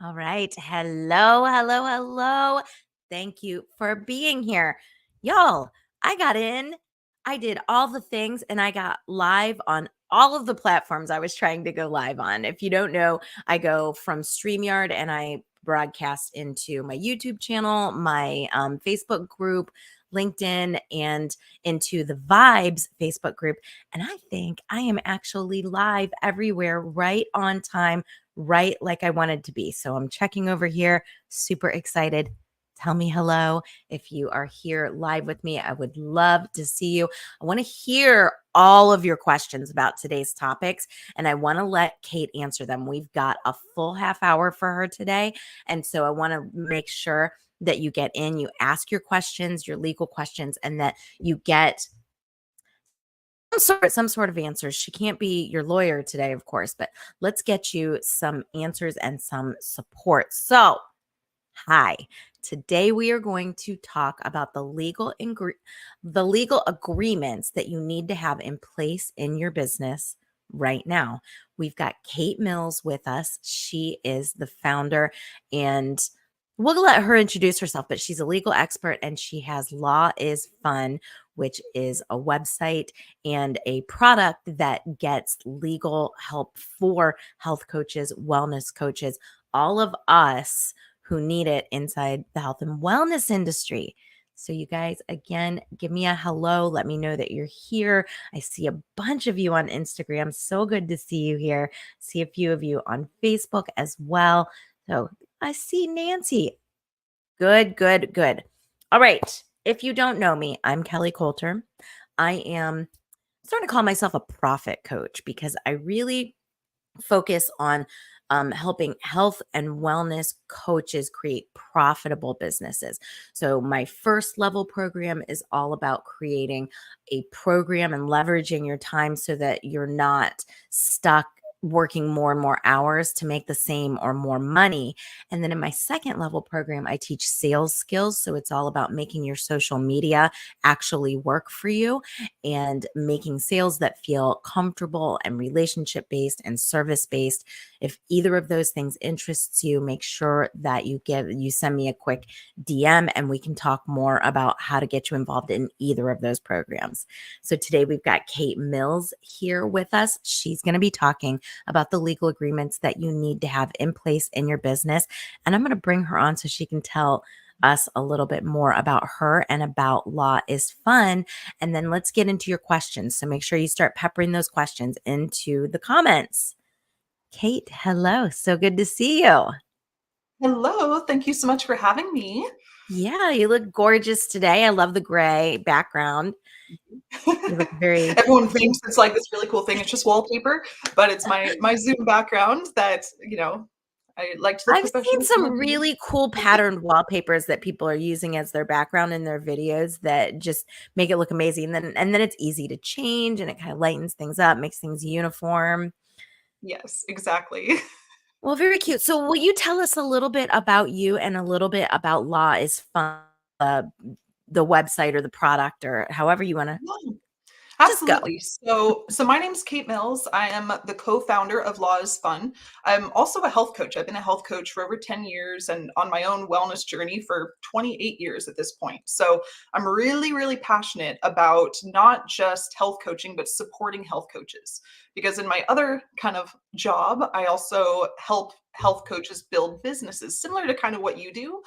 All right. Hello, hello, hello. Thank you for being here. Y'all, I got in, I did all the things, and I got live on all of the platforms I was trying to go live on. If you don't know, I go from StreamYard and I broadcast into my YouTube channel, my Facebook group, LinkedIn, and into the Vibes Facebook group. And I think I am actually live everywhere right on time, right like I wanted to be. So I'm checking over here, super excited. Tell me hello if you are here live with me. I would love to see you. I want to hear all of your questions about today's topics, and I want to let Kate answer them. We've got a full half hour for her today. And so I want to make sure that you get in, you ask your questions, your legal questions, and that you get some sort of answers. She can't be your lawyer today, of course, but let's get you some answers and some support. So, hi. Today we are going to talk about the legal agreements that you need to have in place in your business right now. We've got Kate Mills with us. She is the founder, and we'll let her introduce herself, but she's a legal expert and she has Law is Fun, which is a website and a product that gets legal help for health coaches, wellness coaches, all of us who need it inside the health and wellness industry. So, you guys, again, give me a hello. Let me know that you're here. I see a bunch of you on Instagram. So good to see you here. See a few of you on Facebook as well. So, I see Nancy. Good, good, good. All right. If you don't know me, I'm Kelly Coulter. I am starting to call myself a profit coach because I really focus on helping health and wellness coaches create profitable businesses. So, my first level program is all about creating a program and leveraging your time so that you're not stuck working more and more hours to make the same or more money. And then in my second level program, I teach sales skills. So, it's all about making your social media actually work for you and making sales that feel comfortable and relationship based and service based. If either of those things interests you, make sure that you send me a quick DM and we can talk more about how to get you involved in either of those programs. So today we've got Kate Mills here with us. She's going to be talking about the legal agreements that you need to have in place in your business. And I'm going to bring her on so she can tell us a little bit more about her and about Law is Fun. And then let's get into your questions. So make sure you start peppering those questions into the comments. Kate, hello. So good to see you. Hello, thank you so much for having me. Yeah, you look gorgeous today. I love the gray background. You look very Everyone thinks it's like this really cool thing. It's just wallpaper, but it's my Zoom background that, I like to look I've seen professional for my some video. really cool patterned wallpapers that people are using as their background in their videos that just make it look amazing. And then it's easy to change and it kind of lightens things up, makes things uniform. Yes, exactly. Well, very cute. So will you tell us a little bit about you and a little bit about Law is Fun, uh, the website or the product or however you want to Yeah, just go? absolutely. So my name's Kate Mills. I am the co-founder of Law is Fun. I'm also a health coach. I've been a health coach for over 10 years and on my own wellness journey for 28 years at this point. So I'm really, really passionate about not just health coaching, but supporting health coaches. Because in my other kind of job, I also help health coaches build businesses, similar to kind of what you do.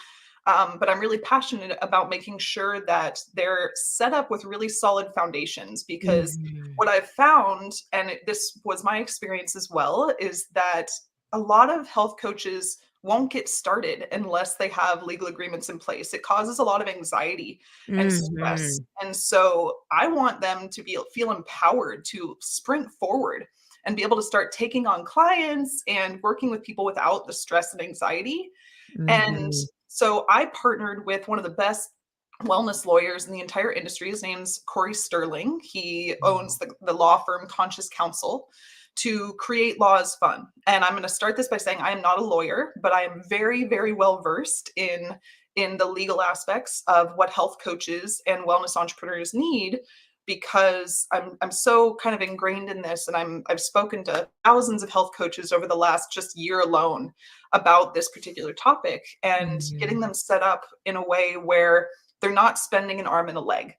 But I'm really passionate about making sure that they're set up with really solid foundations because Mhm. what I've found, and this was my experience as well, is that a lot of health coaches won't get started unless they have legal agreements in place. It causes a lot of anxiety and stress. Mhm. And so I want them to feel empowered to sprint forward and be able to start taking on clients and working with people without the stress and anxiety. And Mhm. so I partnered with one of the best wellness lawyers in the entire industry. His name's Corey Sterling. He owns the law firm Conscious Counsel to create Law is Fun. And I'm going to start this by saying I am not a lawyer, but I am very, very well versed in the legal aspects of what health coaches and wellness entrepreneurs need because I'm so kind of ingrained in this, and I've spoken to thousands of health coaches over the last just year alone about this particular topic, and Mhm. getting them set up in a way where they're not spending an arm and a leg.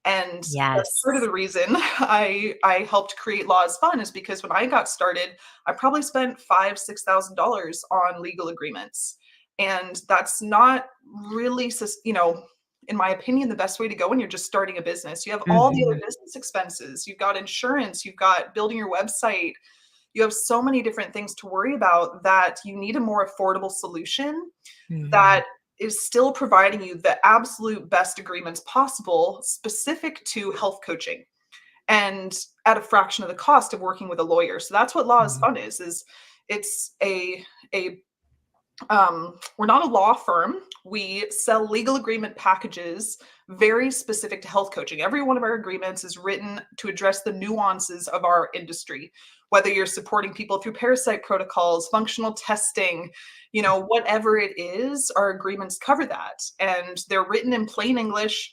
And that's part of Yes. the reason I helped create Law is Fun, is because when I got started, I probably spent $5,000-6,000 on legal agreements. And that's not really, in my opinion, the best way to go when you're just starting a business. You have all the other Mhm. business expenses, you've got insurance, you've got building your website, you have so many different things to worry about that you need a more affordable solution Mhm. that is still providing you the absolute best agreements possible specific to health coaching, and at a fraction of the cost of working with a lawyer. So that's what Law is Mhm. Fun is it's a we're not a law firm. We sell legal agreement packages very specific to health coaching. Every one of our agreements is written to address the nuances of our industry, whether you're supporting people through parasite protocols, functional testing, whatever it is, our agreements cover that. And they're written in plain English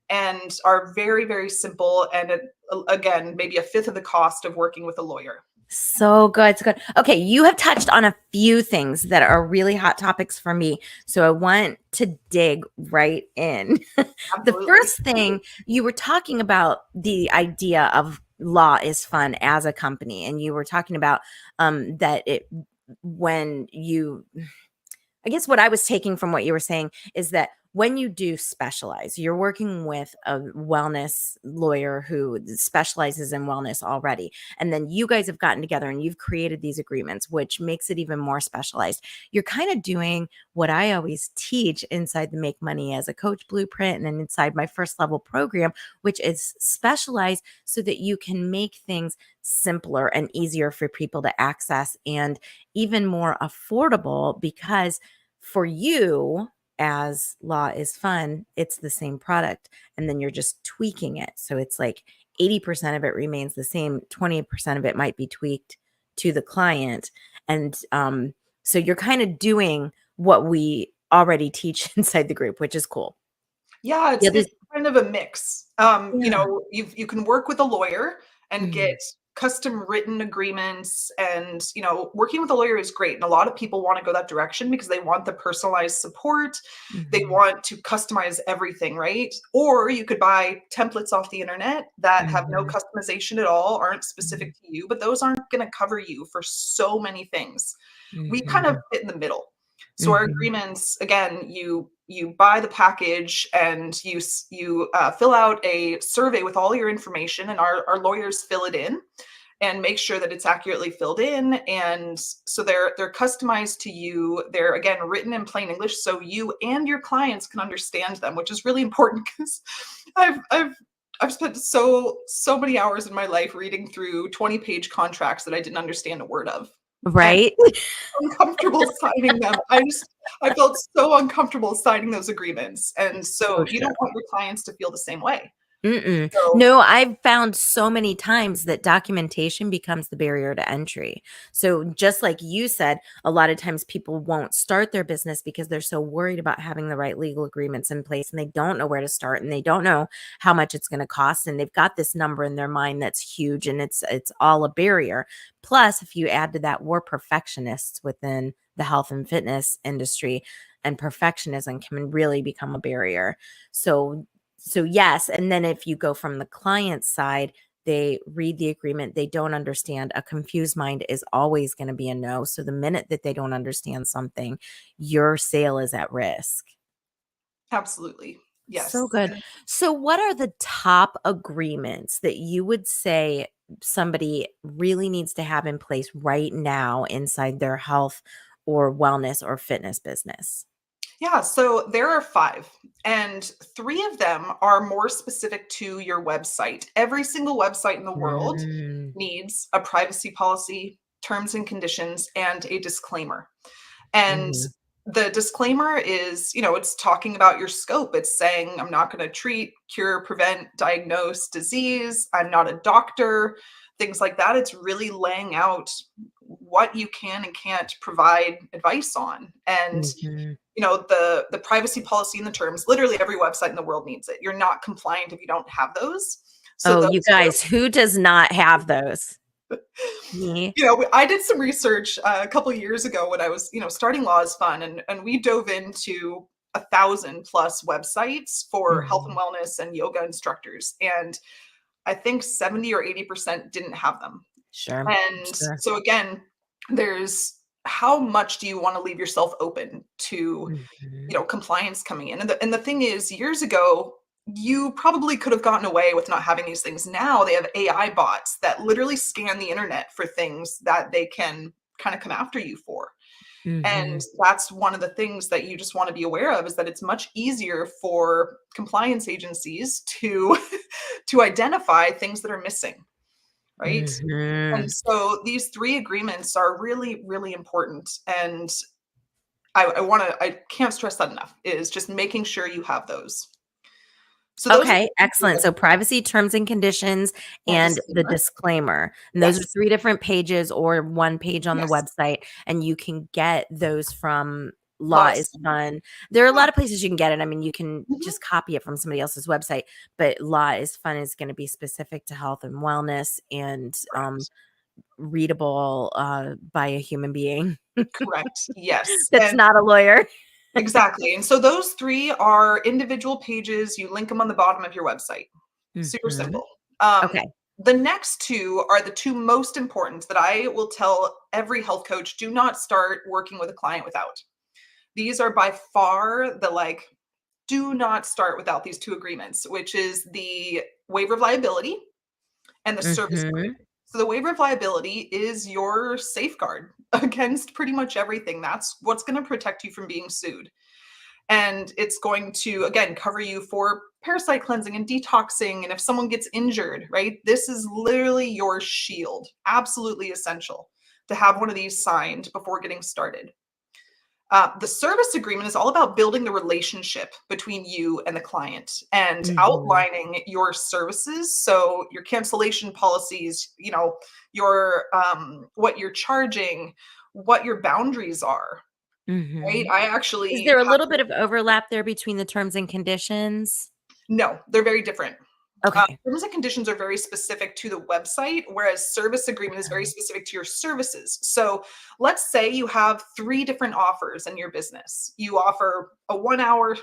and are very, very simple. And again, maybe a fifth of the cost of working with a lawyer. So good, so good. Okay, you have touched on a few things that are really hot topics for me. So I want to dig right in. The Absolutely. first thing you were talking about the idea of Law is Fun as a company, and you were talking about that it when you I guess what I was taking from what you were saying is that when you do specialize, you're working with a wellness lawyer who specializes in wellness already. And then you guys have gotten together and you've created these agreements, which makes it even more specialized. You're kind of doing what I always teach inside the Make Money as a Coach blueprint and then inside my first level program, which is specialized so that you can make things simpler and easier for people to access and even more affordable because for you as Law is Fun, it's the same product and then you're just tweaking it. So it's like 80% of it remains the same, 20% of it might be tweaked to the client. And so you're kind of doing what we already teach inside the group, which is cool. Yeah, The other it's kind of a mix. Yeah. You can work with a lawyer and get Mhm. custom written agreements, and working with a lawyer is great. And a lot of people want to go that direction because they want the personalized support. They Mhm. want to customize everything, right? Or you could buy templates off the internet that have no Mhm. customization at all, aren't Mhm. specific to you, but those aren't going to cover you for so many things. We kind of Mhm. fit in the middle. So our Mhm. agreements, again, you buy the package and you fill out a survey with all your information, and our lawyers fill it in and make sure that it's accurately filled in. And so they're customized to you. They're again written in plain English so you and your clients can understand them, which is really important because I've I've I've spent so many hours in my life reading through 20-page contracts that I didn't understand a word of. And Right? uncomfortable signing them. I felt so uncomfortable signing those agreements. And For so you sure. don't want your clients to feel the same way. Mm-mm. So No, I've found so many times that documentation becomes the barrier to entry. So, just like you said, a lot of times people won't start their business because they're so worried about having the right legal agreements in place and they don't know where to start and they don't know how much it's going to cost and they've got this number in their mind that's huge and it's all a barrier. Plus, if you add to that, we're perfectionists within the health and fitness industry and perfectionism can really become a barrier. So yes, and then if you go from the client side, they read the agreement, they don't understand. A confused mind is always going to be a no. So the minute that they don't understand something, your sale is at risk. absolutely. Yes. So good. So what are the top agreements that you would say somebody really needs to have in place right now inside their health or wellness or fitness business? Yeah, so there are 5, and 3 of them are more specific to your website. Every single website in the world Mm, needs a privacy policy, terms and conditions, and a disclaimer. And mhm, the disclaimer is, it's talking about your scope. It's saying, I'm not going to treat, cure, prevent, diagnose disease. I'm not a doctor, things like that. It's really laying out what you can and can't provide advice on. And mhm, the privacy policy and the terms, literally every website in the world needs it. You're not compliant if you don't have those. So Oh, you those are, guys, who does not have those? Me. I did some research a couple years ago when I was, starting Law is Fun, and we dove into 1,000+ websites for health and Mhm. wellness and yoga instructors, and I think 70 or 80% didn't have them. Sure. And Sure. so again, there's how much do you want to leave yourself open to, Mhm. compliance coming in? And the thing is, years ago, you probably could have gotten away with not having these things. Now they have AI bots that literally scan the internet for things that they can kind of come after you for. And Mhm. that's one of the things that you just want to be aware of, is that it's much easier for compliance agencies to to identify things that are missing, right? And Mhm. so these 3 agreements are really, really important, and I can't stress that enough, is just making sure you have those. So those are Okay, excellent. So privacy terms and conditions and and the disclaimer. disclaimer. And those are Yes, 3 different pages or 1 page on the yes. website, and you can get those from Law Laws. is Fun. There are a Yeah. lot of places you can get it. I mean, you can Mhm. just copy it from somebody else's website, but Law is Fun is gonna be specific to health and wellness and, Correct. readable, by a human being Correct. Yes. that's And not a lawyer. exactly. And so those 3 are individual pages. You link them on the bottom of your website. Super Mhm. simple. Um, Okay. the next 2 are the 2 most important that I will tell every health coach, do not start working with a client without. These are by far the, like, do not start without these 2 agreements, which is the waiver of liability and the service Mhm. agreement. So the waiver of liability is your safeguard against pretty much everything. That's what's going to protect you from being sued. And it's going to, again, cover you for parasite cleansing and detoxing. And if someone gets injured, right, this is literally your shield. Absolutely essential to have one of these signed before getting started. The service agreement is all about building the relationship between you and the client and Mhm. outlining your services. So your cancellation policies, your what you're charging, what your boundaries are. Right? Mhm. I Is actually there a have little bit of overlap there between the terms and conditions? no, they're very different. Okay. Terms and conditions are very specific to the website, whereas service agreement is very Okay. specific to your services. So let's say you have 3 different offers in your business. You offer a 1 hour,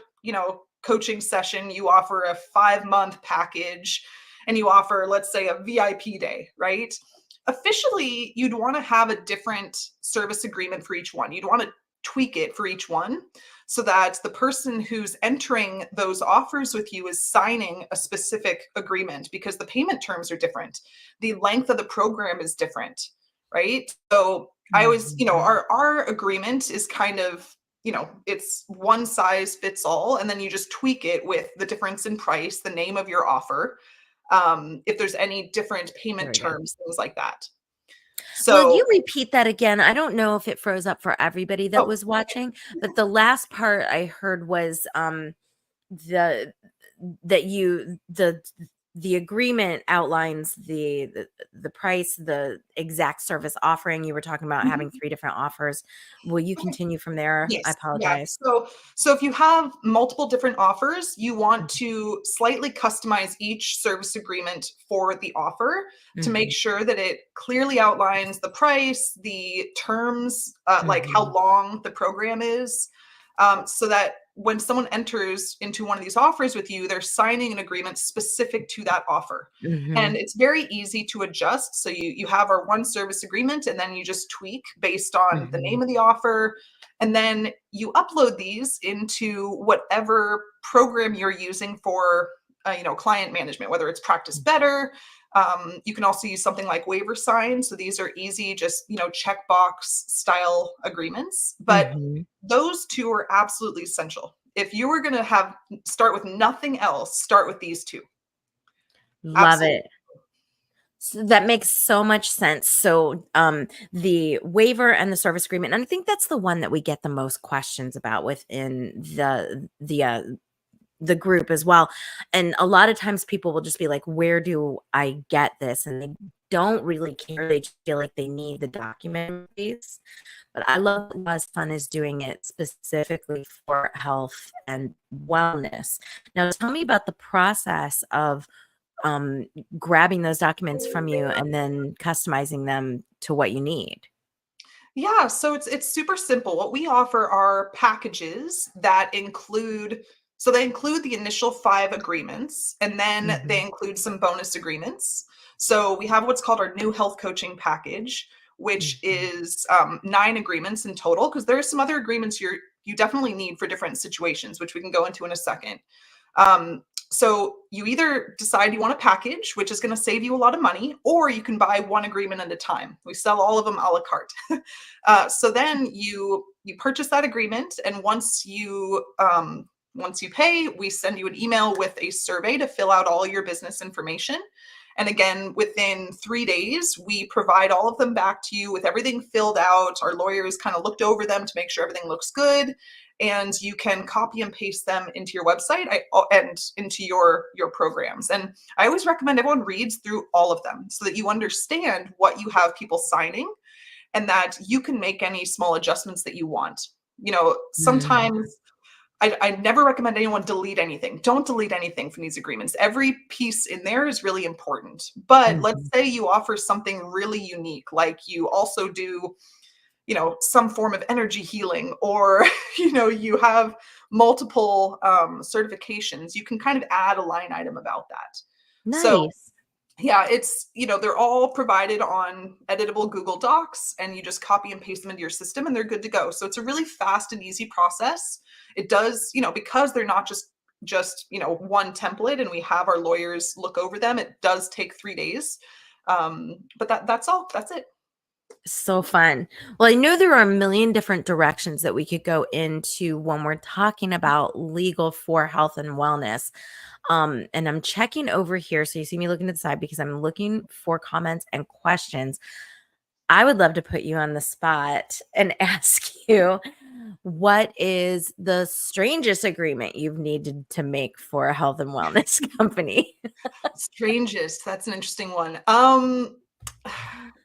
coaching session, you offer a 5 month package, and you offer, let's say, a VIP day, right? Officially, you'd want to have a different service agreement for each one. You'd want to tweak it for each one so that the person who's entering those offers with you is signing a specific agreement, because the payment terms are different. The length of the program is different, right? So I always, Mhm. our agreement is kind of, it's one size fits all, and then you just tweak it with the difference in price, the name of your offer, if there's any different There payment we go. terms, things like that. Will you So, repeat that again? I don't know if it froze up for everybody that oh, was watching, but the last part I heard was, the that you the agreement outlines the price, the exact service offering. You were talking about having mhm. 3 different offers. Will you continue from there? I Yes, yeah. apologize. So if you have multiple different offers, you want to slightly customize each service agreement for the offer to make Mhm. sure that it clearly outlines the price, the terms, like how Mhm. long the program is, so that when someone enters into one of these offers with you, they're signing an agreement specific to that offer. And Mhm. it's very easy to adjust. So you have our one service agreement, and then you just tweak based on the Mhm. name of the offer, and then you upload these into whatever program you're using for client management, whether it's Practice Better. You can also use something like Waiver Sign. So these are easy, just checkbox style agreements. But Mhm. those 2 are absolutely essential. If you were going to have start with nothing else, start with these 2. Love Absolutely. it. So that makes so much sense. So, the waiver and the service agreement, and I think that's the one that we get the most questions about within the group as well. And a lot of times people will just be like, "Where do I get this?" And they don't really care. They just feel like they need the document piece. But I love that Less Fun is doing it specifically for health and wellness. Now, tell me about the process of um, grabbing those documents from you and then customizing them to what you need? Yeah, so it's super simple. What we offer are packages that include, so they include the initial 5 agreements, and then they Mhm. include some bonus agreements. So we have what's called our new health coaching package, which Mhm. is 9 agreements in total, because there are some other agreements you definitely need for different situations, which we can go into in a second. Um, so you either decide you want a package, which is going to save you a lot of money, or you can buy one agreement at a time. We sell all of them a la carte. So then you purchase that agreement, and once you pay, we send you an email with a survey to fill out all your business information. And again, within 3 days, we provide all of them back to you with everything filled out. Our lawyers kind of looked over them to make sure everything looks good, and you can copy and paste them into your website and into your programs. And I always recommend everyone reads through all of them so that you understand what you have people signing and that you can make any small adjustments that you want. Mhm. Sometimes I never recommend anyone delete anything. Don't delete anything from these agreements. Every piece in there is really important. But let's Mhm. say you offer something really unique, like you also do, some form of energy healing, or, you have multiple certifications. You can kind of add a line item about that. So Nice. yeah, they're all provided on editable Google Docs, and you just copy and paste them into your system and they're good to go. So it's a really fast and easy process. It does, because they're not just, one template and we have our lawyers look over them, it does take 3 days. But that's all. That's it. So fun. Well, I know there are a million different directions that we could go into when we're talking about legal for health and wellness. And I'm checking over here. So you see me looking to the side because I'm looking for comments and questions. I would love to put you on the spot and ask you, what is the strangest agreement you've needed to make for a health and wellness company? Strangest, that's an interesting one.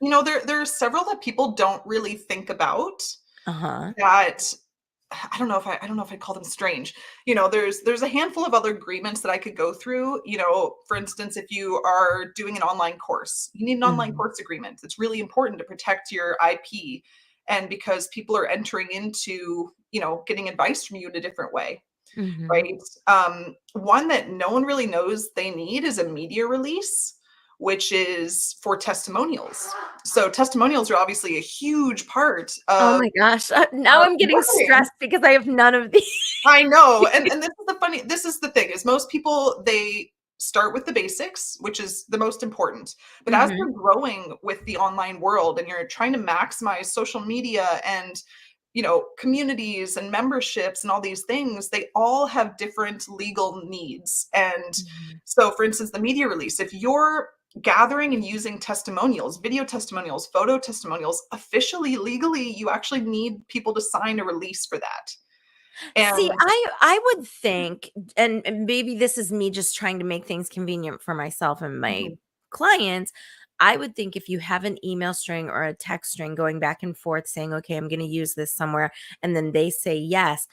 There are several that people don't really think about Uh-huh. that I don't know if I call them strange. There's a handful of other agreements that I could go through. For instance, if you are doing an online course, you need an online Mhm. course agreement. It's really important to protect your IP, and because people are entering into, getting advice from you in a different way. Mhm. Right? One that no one really knows they need is a media release, which is for testimonials. So testimonials are obviously a huge part Oh of my gosh. Now our I'm getting marketing. stressed because I have none of these. I know. And this is the thing, is most people, they start with the basics, which is the most important. But as Mhm. you're growing with the online world and you're trying to maximize social media and, communities and memberships and all these things, they all have different legal needs. And Mhm. so, for instance, the media release, if you're gathering and using testimonials, video testimonials, photo testimonials, officially, legally, you actually need people to sign a release for that. See, And I would think, and maybe this is me just trying to make things convenient for myself and my Mhm. clients. I would think if you have an email string or a text string going back and forth saying, okay, I'm going to use this somewhere, and then they say yes,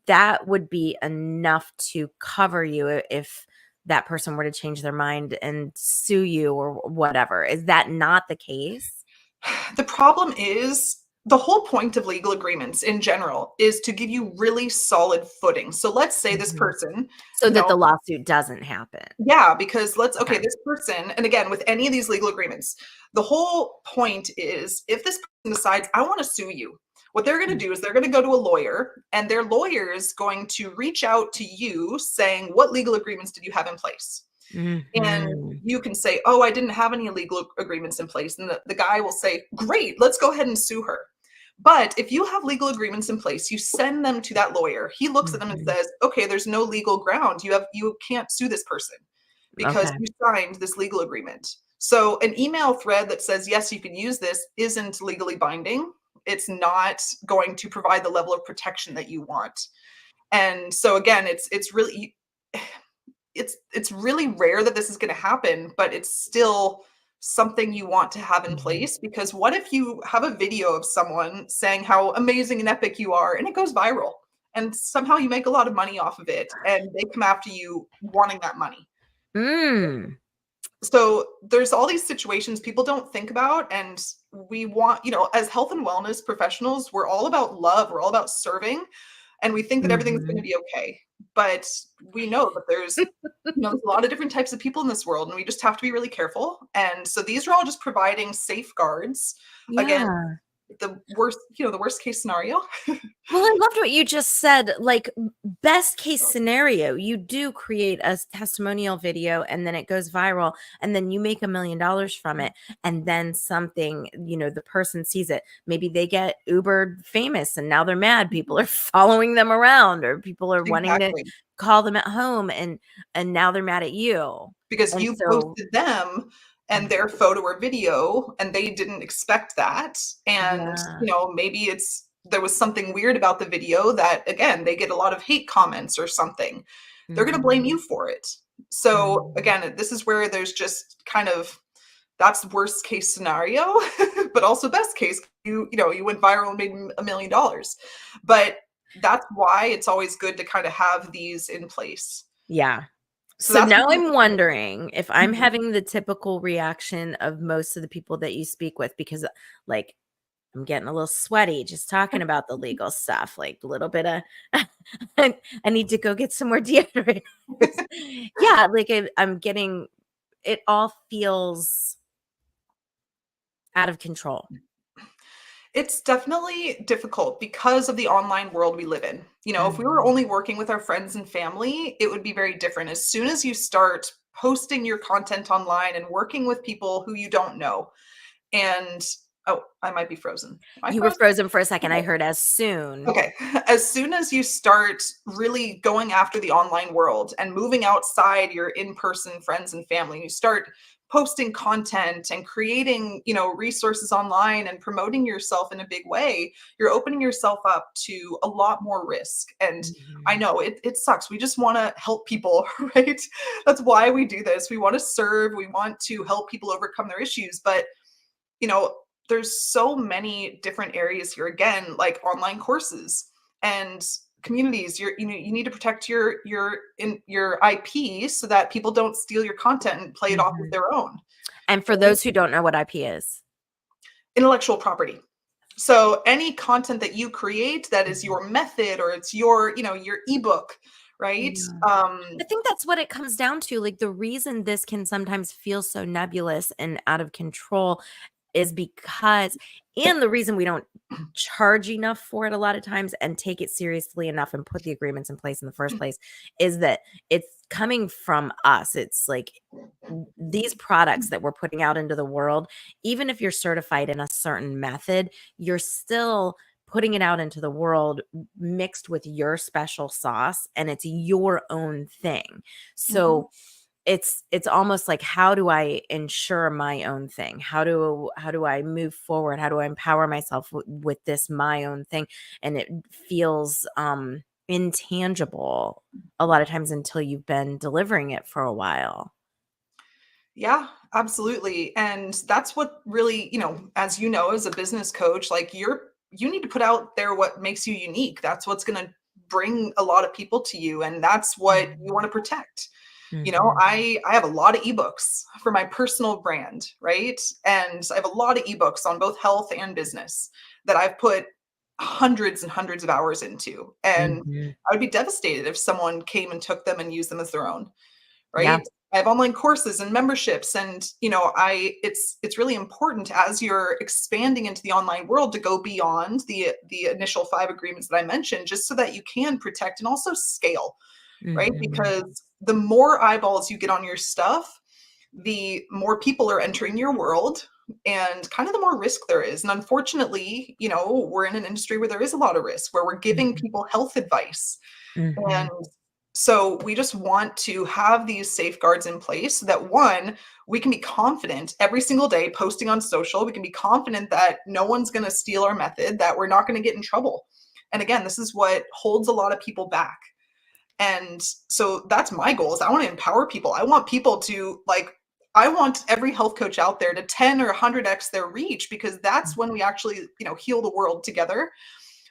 that would be enough to cover you if that person were to change their mind and sue you or whatever. Is that not the case? The problem is, the whole point of legal agreements in general is to give you really solid footing. So let's say this Mhm. person, So you that know, the lawsuit doesn't happen. yeah, because Okay. this person, and again, with any of these legal agreements, the whole point is, if this person decides, I want to sue you, what they're going to do is they're going to go to a lawyer, and their lawyer is going to reach out to you saying, what legal agreements did you have in place? And Mhm. you can say, oh, I didn't have any legal agreements in place. And the guy will say, great, let's go ahead and sue her. But if you have legal agreements in place, you send them to that lawyer. He looks at them and Mhm. says, okay, there's no legal ground. You can't sue this person because Okay. you signed this legal agreement. So an email thread that says, yes, you can use this isn't legally binding. It's not going to provide the level of protection that you want. And so again, it's really, it's really rare that this is going to happen, but it's still something you want to have in Mhm. place, because what if you have a video of someone saying how amazing and epic you are and it goes viral, and somehow you make a lot of money off of it and they come after you wanting that money? Mm. So there's all these situations people don't think about, and we want, as health and wellness professionals, we're all about love, we're all about serving, and we think that everything's going to Mhm. be okay. But we know that there's a lot of different types of people in this world, and we just have to be really careful. And so these are all just providing safeguards against Yeah. the worst case scenario. Well, I loved what you just said. Like, best case scenario, you do create a testimonial video and then it goes viral, and then you make $1 million from it. And then something, the person sees it. Maybe they get uber famous and now they're mad. People are following them around, or people are wanting to Exactly. call them at home, and now they're mad at you. Because And you so, posted them and their photo or video, and they didn't expect that. And, yeah. maybe there was something weird about the video that, again, they get a lot of hate comments or something. They're going to blame you Mhm. for it. So, Mhm. again, this is where there's just kind of that's worst case scenario, but also best case, you went viral and made $1 million. But that's why it's always good to kind of have these in place. Yeah. So So that's now one I'm wondering if I'm Mhm. having the typical reaction of most of the people that you speak with, because like I'm getting a little sweaty just talking about the legal stuff, like a little bit of I need to go get some more deodorant. Yeah, like I'm getting, it all feels out of control. It's definitely difficult because of the online world we live in. If we were Mhm. only working with our friends and family, it would be very different. As soon as you start posting your content online and working with people who you don't know, and oh, I might be frozen. Am I You were frozen? frozen for a second. I heard as soon. Okay. As soon as you start really going after the online world and moving outside your in-person friends and family, you start posting content and creating, resources online and promoting yourself in a big way, you're opening yourself up to a lot more risk. And I Mhm. know it sucks. We just want to help people, right? That's why we do this. We want to serve, we want to help people overcome their issues, but you know, there's so many different areas here again, like online courses and communities. You need to protect your IP so that people don't steal your content and play it off as Mhm. their own. And for Right? those who don't know what IP is. Intellectual property. So any content that you create that is Mhm. your method or it's your ebook, right? Yeah. I think that's what it comes down to. Like, the reason this can sometimes feel so nebulous and out of control is because, and the reason we don't charge enough for it a lot of times and take it seriously enough and put the agreements in place in the first place, is that it's coming from us. It's like these products that we're putting out into the world, even if you're certified in a certain method, you're still putting it out into the world mixed with your special sauce, and it's your own thing. Mhm. So it's almost like, how do I ensure my own thing? How do I move forward? How do I empower myself with this my own thing? And it feels intangible a lot of times until you've been delivering it for a while. Yeah, absolutely. And that's what really, as you know, as a business coach, like you need to put out there what makes you unique. That's what's going to bring a lot of people to you, and that's what you want Mhm. to protect. Mhm. I have a lot of ebooks for my personal brand, right? And I have a lot of ebooks on both health and business that I've put hundreds and hundreds of hours into. And Mhm. I would be devastated if someone came and took them and used them as their own, Yeah. right? I have online courses and memberships, and I it's really important as you're expanding into the online world to go beyond the initial 5 agreements that I mentioned, just so that you can protect and also scale, right? Mhm. Because the more eyeballs you get on your stuff, the more people are entering your world and kind of the more risk there is. And unfortunately, we're in an industry where there is a lot of risk, where we're giving Mhm. people health advice. And Mhm. so we just want to have these safeguards in place so that one, we can be confident every single day posting on social. We can be confident that no one's going to steal our method, that we're not going to get in trouble. And again, this is what holds a lot of people back. And so that's my goal is I want to empower people. I want people to I want every health coach out there to 10 or 100x their reach, because that's when we actually, heal the world together.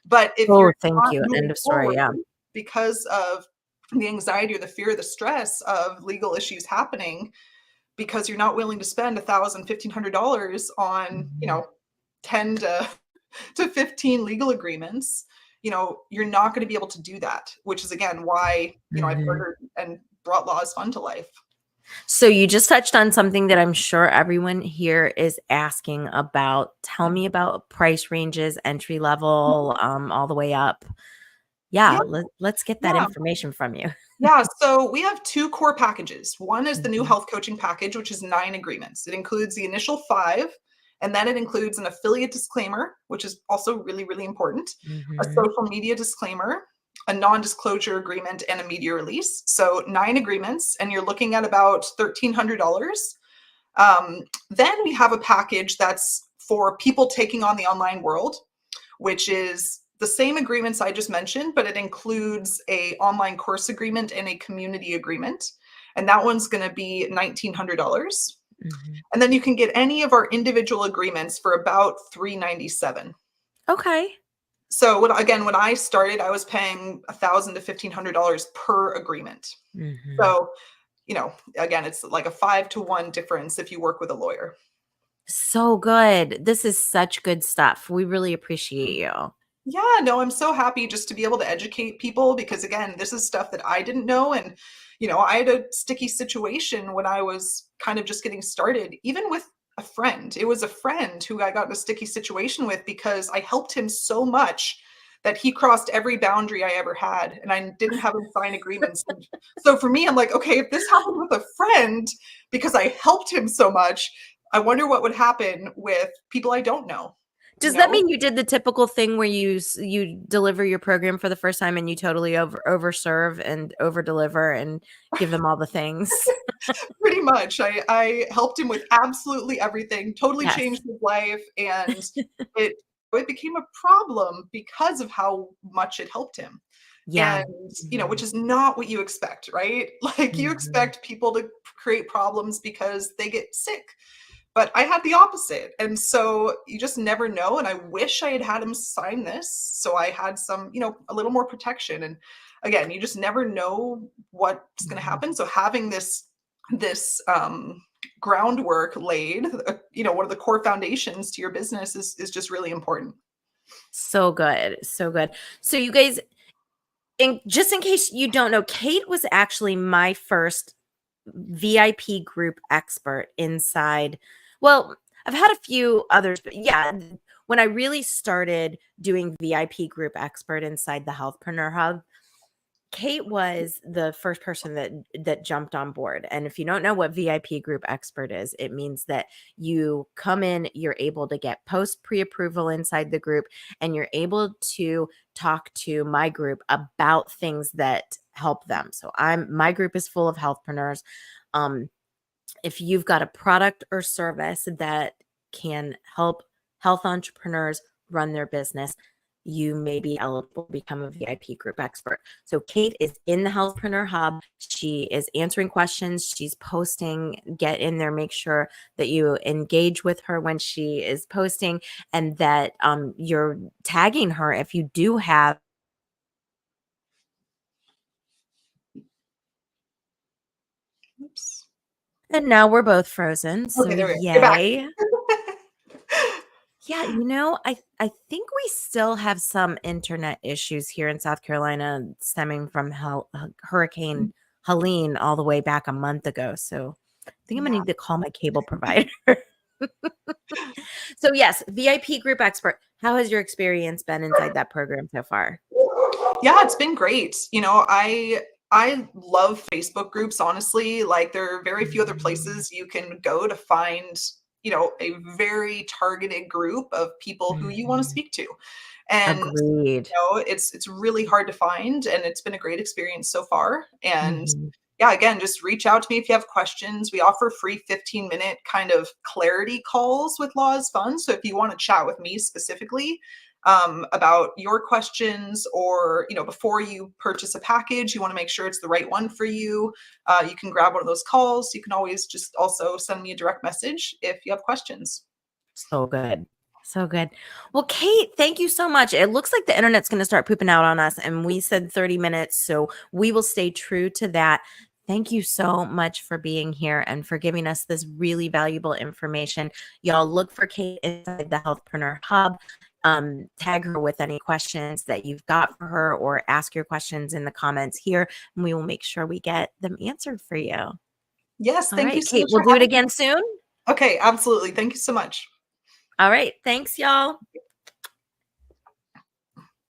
But if Oh, you're thank not you. End moving of story. forward Yeah. because of the anxiety or the fear or the stress of legal issues happening because you're not willing to spend $1,000, $1,500 on, Mhm. 10 to 15 legal agreements, you're not going to be able to do that, which is again why, I Mhm. partnered and brought Law is Fun to life. So you just touched on something that I'm sure everyone here is asking about. Tell me about price ranges, entry level, all the way up. Yeah, Yeah, let's get that yeah. information from you. Yeah, so we have two core packages. One is the new Mhm. health coaching package, which is 9 agreements. It includes the initial 5, and then it includes an affiliate disclaimer, which is also really, really important, a Mhm. social media disclaimer, a non-disclosure agreement, and a media release. So 9 agreements, and you're looking at about $1,300. Then we have a package that's for people taking on the online world, which is the same agreements I just mentioned, but it includes a online course agreement and a community agreement. And that one's going to be $1,900. Mhm. And then you can get any of our individual agreements for about $397. Okay. So when I started, I was paying $1,000 to $1,500 per agreement. Mhm. So, again, it's like a 5-to-1 difference if you work with a lawyer. So good. This is such good stuff. We really appreciate you. Yeah, no, I'm so happy just to be able to educate people because again, this is stuff that I didn't know. And, I had a sticky situation when I was kind of just getting started, even with a friend. It was a friend who I got in a sticky situation with because I helped him so much that he crossed every boundary I ever had and I didn't have him sign agreements. And so for me, I'm like, okay, if this happened with a friend because I helped him so much, I wonder what would happen with people I don't know, you Does that know? mean you did the typical thing where you deliver your program for the first time and you totally overserve and over deliver and give them all the things? Pretty much. I helped him with absolutely everything, totally Yes. changed his life, and it it became a problem because of how much it helped him. Yeah. And, which Mhm. is not what you expect, right? Like you Mhm. expect people to create problems because they get sick. But I had the opposite. And so you just never know. And I wish I had had him sign this. So I had some, a little more protection. And again, you just never know what's going to Mhm. happen. So having this groundwork laid, one of the core foundations to your business is just really important. So good. So good. So you guys, just in case you don't know, Kate was actually my first VIP group expert inside. Well, I've had a few others, but yeah, when I really started doing VIP group expert inside the Healthpreneur Hub, Kate was the first person that jumped on board. And if you don't know what VIP group expert is, it means that you come in, you're able to get post pre-approval inside the group, and you're able to talk to my group about things that help them. So my group is full of healthpreneurs. Um, if you've got a product or service that can help health entrepreneurs run their business, you may be eligible to become a VIP group expert. So Kate is in the Healthpreneur Hub. She is answering questions. She's posting. Get in there. Make sure that you engage with her when she is posting, and that you're tagging her if you do have. Oops. And now we're both frozen. So Okay, there we go. You're back. yay. Yeah, I think we still have some internet issues here in South Carolina stemming from Hurricane Helene all the way back a month ago. So I think I'm gonna Yeah. need to call my cable provider. So yes, VIP group expert. How has your experience been inside that program so far? Yeah, it's been great. I love Facebook groups, honestly. Like there are very few other Mhm. places you can go to find, a very targeted group of people who you want to Mhm. speak to. And Agreed. it's really hard to find and it's been a great experience so far. And Mhm. yeah, again, just reach out to me if you have questions. We offer free 15-minute kind of clarity calls with Law is Fun. So if you want to chat with me specifically, about your questions, or before you purchase a package, you want to make sure it's the right one for you, you can grab one of those calls. You can always just also send me a direct message if you have questions. So good. So good. Well, Kate, thank you so much. It looks like the internet's going to start pooping out on us, and we said 30 minutes, so we will stay true to that. Thank you so much for being here and for giving us this really valuable information. Y'all look for Kate inside the Healthpreneur Hub. Tag her with any questions that you've got for her, or ask your questions in the comments here, and we will make sure we get them answered for you. All Yes, thank you right, so Kate, much we'll for do it having me. again soon. Okay, absolutely. Thank you so much. All right, thanks, y'all.